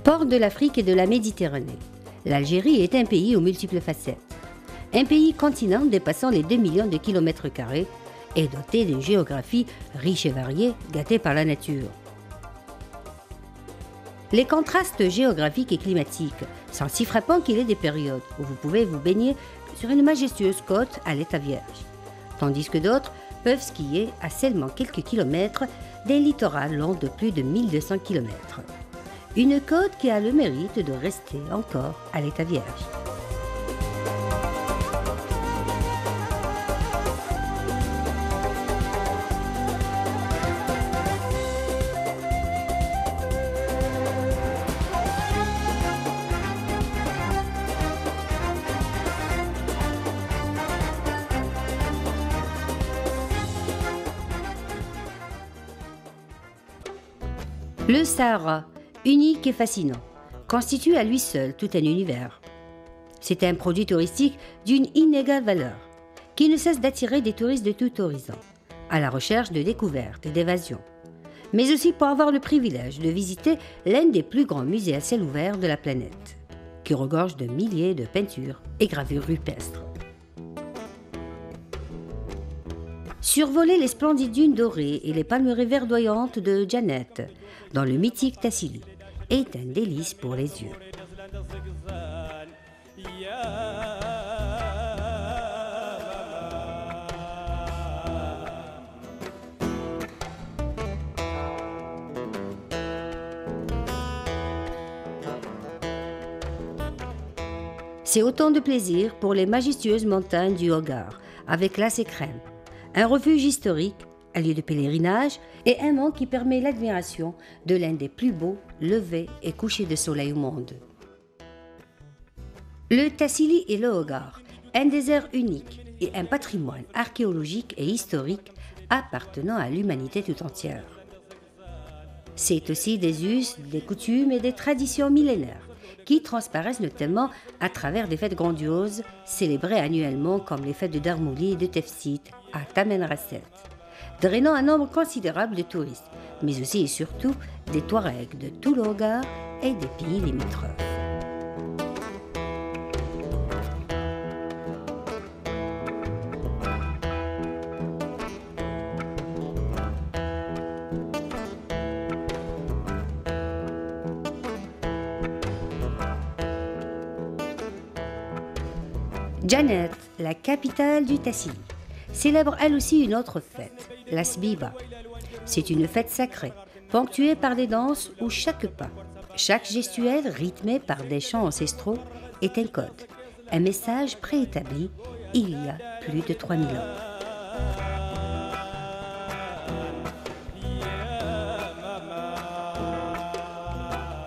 Port de l'Afrique et de la Méditerranée, l'Algérie est un pays aux multiples facettes. Un pays continent dépassant les 2 millions de kilomètres carrés et doté d'une géographie riche et variée, gâtée par la nature. Les contrastes géographiques et climatiques sont si frappants qu'il est des périodes où vous pouvez vous baigner sur une majestueuse côte à l'état vierge, tandis que d'autres peuvent skier à seulement quelques kilomètres d'un littoral long de plus de 1200 kilomètres. Une côte qui a le mérite de rester encore à l'état vierge. Le Sahara, unique et fascinant, constitue à lui seul tout un univers. C'est un produit touristique d'une inégale valeur, qui ne cesse d'attirer des touristes de tout horizon, à la recherche de découvertes et d'évasion, mais aussi pour avoir le privilège de visiter l'un des plus grands musées à ciel ouvert de la planète, qui regorge de milliers de peintures et gravures rupestres. Survoler les splendides dunes dorées et les palmeraies verdoyantes de Djanet, dans le mythique Tassili, est un délice pour les yeux. C'est autant de plaisir pour les majestueuses montagnes du Hogar, avec glace et crème, un refuge historique, un lieu de pèlerinage et un mont qui permet l'admiration de l'un des plus beaux levers et couchers de soleil au monde. Le Tassili et le Hogar, un désert unique et un patrimoine archéologique et historique appartenant à l'humanité tout entière. C'est aussi des us, des coutumes et des traditions millénaires qui transparaissent notamment à travers des fêtes grandioses célébrées annuellement comme les fêtes de Darmouli et de Tefsit à Tamen Rasset, drainant un nombre considérable de touristes, mais aussi et surtout des Touaregs de tout le Hogar et des pays limitrophes. Djanet, la capitale du Tassili, célèbre elle aussi une autre fête, la Sbiba. C'est une fête sacrée, ponctuée par des danses où chaque pas, chaque gestuelle rythmée par des chants ancestraux est un code, un message préétabli il y a plus de 3000 ans.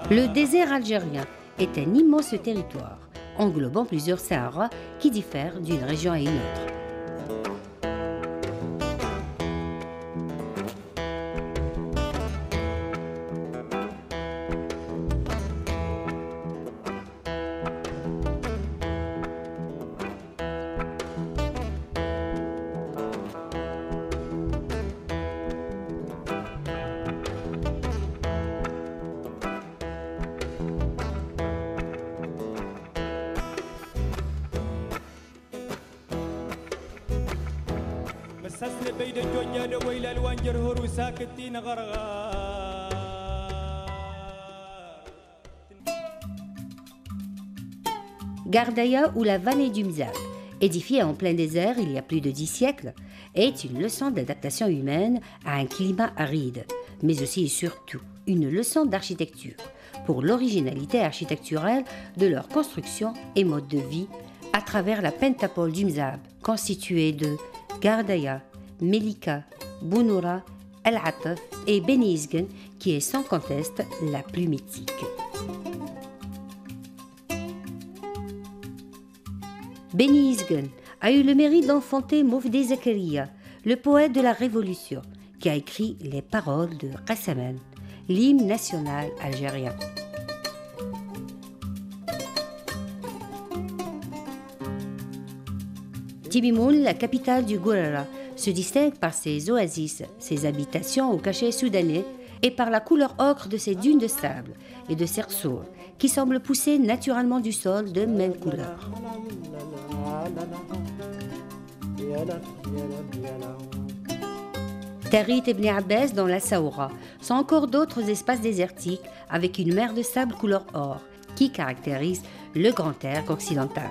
Le désert algérien est un immense territoire, englobant plusieurs Saharas qui diffèrent d'une région à une autre. Gardaïa ou la vallée du Mzab, édifiée en plein désert il y a plus de 10 siècles, est une leçon d'adaptation humaine à un climat aride, mais aussi et surtout une leçon d'architecture, pour l'originalité architecturale de leur construction et mode de vie à travers la pentapole du Mzab, constituée de Gardaïa, Melika, Bounoura, El Ataf et Beni Izgen, qui est sans conteste la plus mythique. Beni Izgen a eu le mérite d'enfanter Mofdé Zakaria, le poète de la Révolution, qui a écrit les paroles de Qassaman, l'hymne national algérien. Timimoun, la capitale du Gourara, se distingue par ses oasis, ses habitations au cachet soudanais et par la couleur ocre de ces dunes de sable et de cerceaux qui semblent pousser naturellement du sol de même couleur. Tarit Ibn Abbas dans la Saoura sont encore d'autres espaces désertiques avec une mer de sable couleur or qui caractérise le Grand Erg occidental.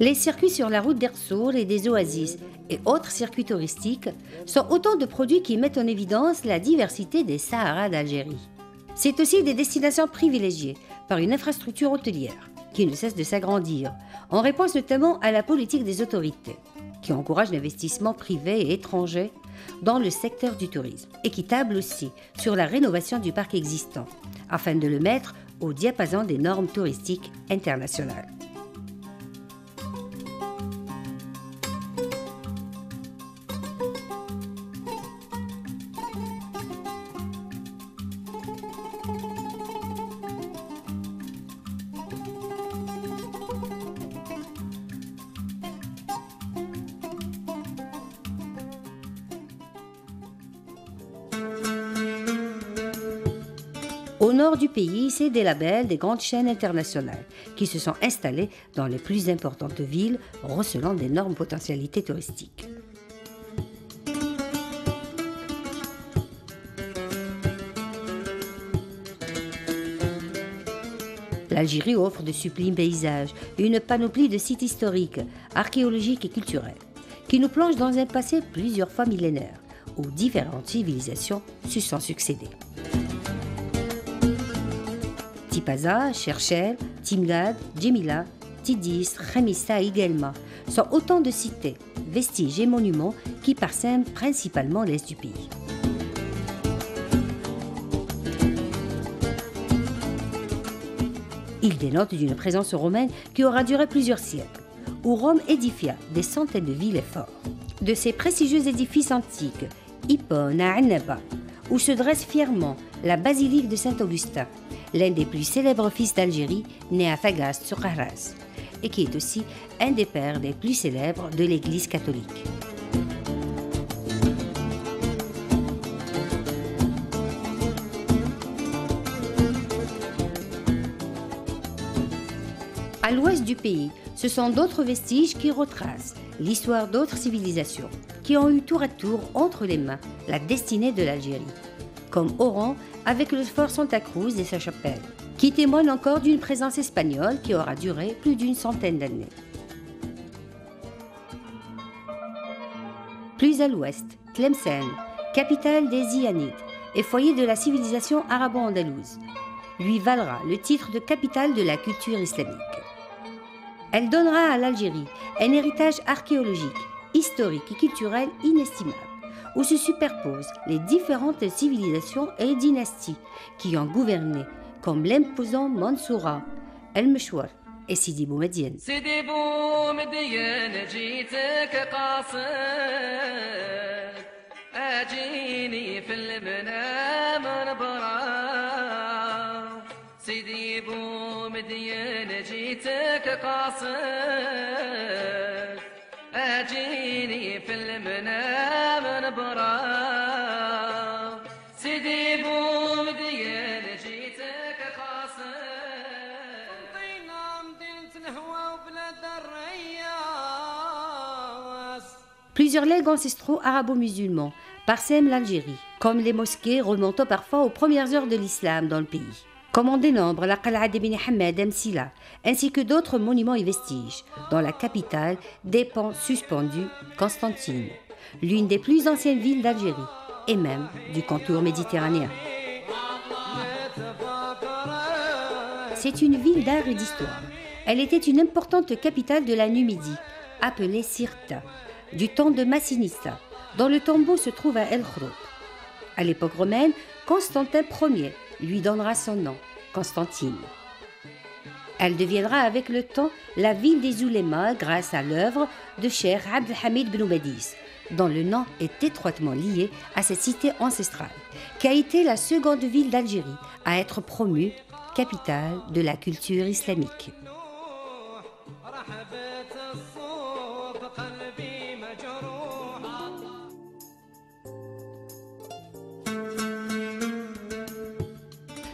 Les circuits sur la route d'Ersour et des oasis et autres circuits touristiques sont autant de produits qui mettent en évidence la diversité des Saharas d'Algérie. C'est aussi des destinations privilégiées par une infrastructure hôtelière qui ne cesse de s'agrandir, en réponse notamment à la politique des autorités, qui encourage l'investissement privé et étranger dans le secteur du tourisme, et qui table aussi sur la rénovation du parc existant, afin de le mettre au diapason des normes touristiques internationales. Au nord du pays, c'est des labels des grandes chaînes internationales qui se sont installées dans les plus importantes villes, recelant d'énormes potentialités touristiques. L'Algérie offre de sublimes paysages et une panoplie de sites historiques, archéologiques et culturels qui nous plongent dans un passé plusieurs fois millénaire où différentes civilisations se sont succédées. Tipaza, Cherchel, Timgad, Djemila, Tidis, Khamissa et Guelma sont autant de cités, vestiges et monuments qui parsèment principalement l'est du pays. Ils dénotent d'une présence romaine qui aura duré plusieurs siècles, où Rome édifia des centaines de villes et forts. De ces prestigieux édifices antiques, Hippone à Annaba, où se dresse fièrement la basilique de Saint-Augustin, l'un des plus célèbres fils d'Algérie, né à Fagast sur Arras, et qui est aussi un des pères les plus célèbres de l'Église catholique. À l'ouest du pays, ce sont d'autres vestiges qui retracent l'histoire d'autres civilisations qui ont eu tour à tour entre les mains la destinée de l'Algérie, comme Oran avec le fort Santa Cruz et sa chapelle, qui témoigne encore d'une présence espagnole qui aura duré plus d'une centaine d'années. Plus à l'ouest, Tlemcen, capitale des Zianides et foyer de la civilisation arabo-andalouse, lui valera le titre de capitale de la culture islamique. Elle donnera à l'Algérie un héritage archéologique, historique et culturel inestimable, où se superposent les différentes civilisations et dynasties qui ont gouverné, comme l'imposant Mansoura, El-Meshwar et Sidi Boumediene. Sidi Boumediene, جيتك قاصد أجيني في المنام نبرا سيدي بومدين جيتك قاصد أجيني في المنام نبرا سيدي بومدين جيتك قاصد طينا مدينة الهوى وبلاد الرياس. Plusieurs legs ancestraux arabo-musulmans parsèment l'Algérie, comme les mosquées remontant parfois aux premières heures de l'islam dans le pays. Comme on dénombre la Qal'a d'Ibn Hamad Msila, ainsi que d'autres monuments et vestiges, dont la capitale dépend suspendue, Constantine, l'une des plus anciennes villes d'Algérie, et même du contour méditerranéen. C'est une ville d'art et d'histoire. Elle était une importante capitale de la Numidie, appelée Sirta, du temps de Massinissa, dont le tombeau se trouve à El Khroub. À l'époque romaine, Constantin Ier lui donnera son nom, Constantine. Elle deviendra avec le temps la ville des oulémas grâce à l'œuvre de Cheikh Abdelhamid Ben Oubadis, dont le nom est étroitement lié à cette cité ancestrale, qui a été la seconde ville d'Algérie à être promue capitale de la culture islamique.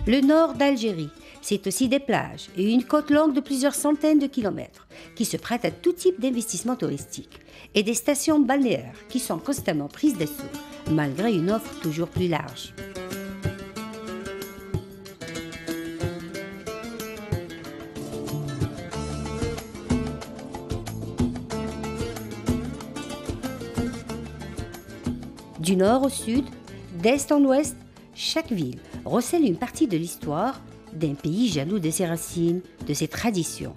Le nord d'Algérie, c'est aussi des plages et une côte longue de plusieurs centaines de kilomètres qui se prêtent à tout type d'investissement touristique et des stations balnéaires qui sont constamment prises d'assaut, malgré une offre toujours plus large. Du nord au sud, d'est en ouest, chaque ville recèle une partie de l'histoire d'un pays jaloux de ses racines, de ses traditions,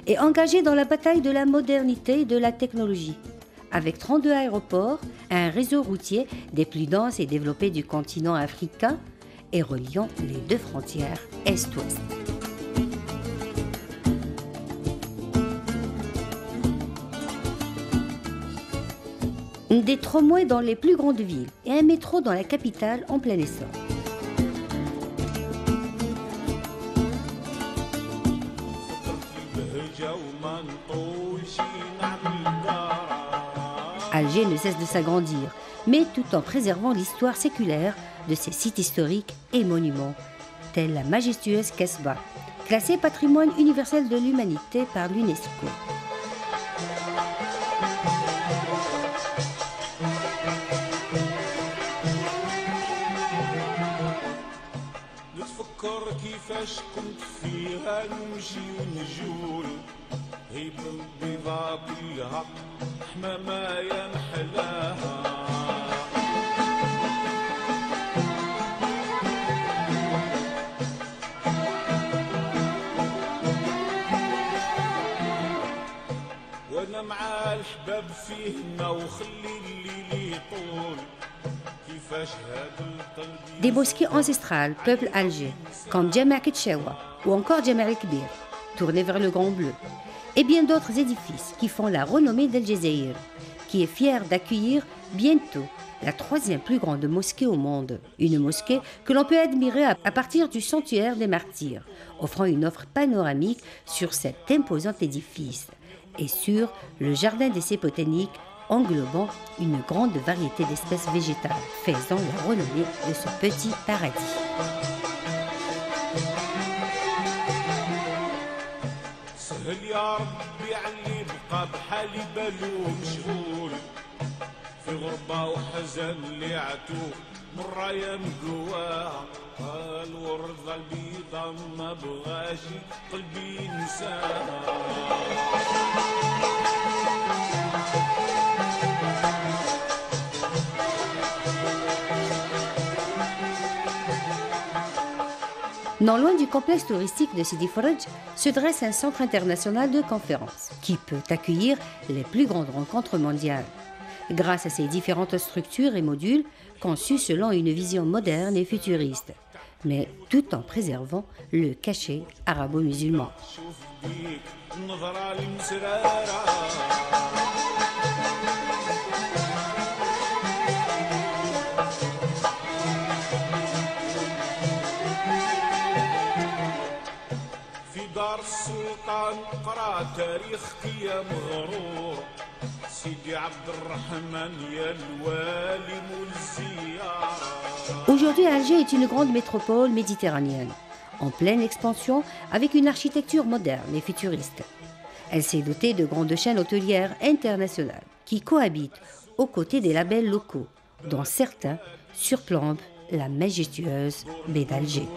et engagé dans la bataille de la modernité et de la technologie. Avec 32 aéroports, un réseau routier des plus denses et développés du continent africain et reliant les deux frontières est-ouest. Des tramways dans les plus grandes villes et un métro dans la capitale en plein essor. Alger ne cesse de s'agrandir, mais tout en préservant l'histoire séculaire de ses sites historiques et monuments, tels la majestueuse Casbah, classée patrimoine universel de l'humanité par l'UNESCO. وانا مع الحباب فيهنا وخلي الليل يطول كيفاش هاد القلب. Des mosquées ancestrales peuplent Alger, comme Jamaa Ketchewa ou encore Jamaa el-Kbir, tourné vers le Grand Bleu, et bien d'autres édifices qui font la renommée d'El Jazeera, qui est fière d'accueillir bientôt la troisième plus grande mosquée au monde. Une mosquée que l'on peut admirer à partir du sanctuaire des martyrs, offrant une offre panoramique sur cet imposant édifice et sur le jardin d'essais botaniques englobant une grande variété d'espèces végétales, faisant la renommée de ce petit paradis. في غربة وحزن اللي عتو مرايا مقواها الوردة البيضة ما بغاش قلبي ينساها. Non loin du complexe touristique de Sidi Fradj se dresse un centre international de conférences qui peut accueillir les plus grandes rencontres mondiales. Grâce à ses différentes structures et modules conçus selon une vision moderne et futuriste, mais tout en préservant le cachet arabo-musulman. Aujourd'hui, Alger est une grande métropole méditerranéenne, en pleine expansion avec une architecture moderne et futuriste. Elle s'est dotée de grandes chaînes hôtelières internationales qui cohabitent aux côtés des labels locaux, dont certains surplombent la majestueuse baie d'Alger.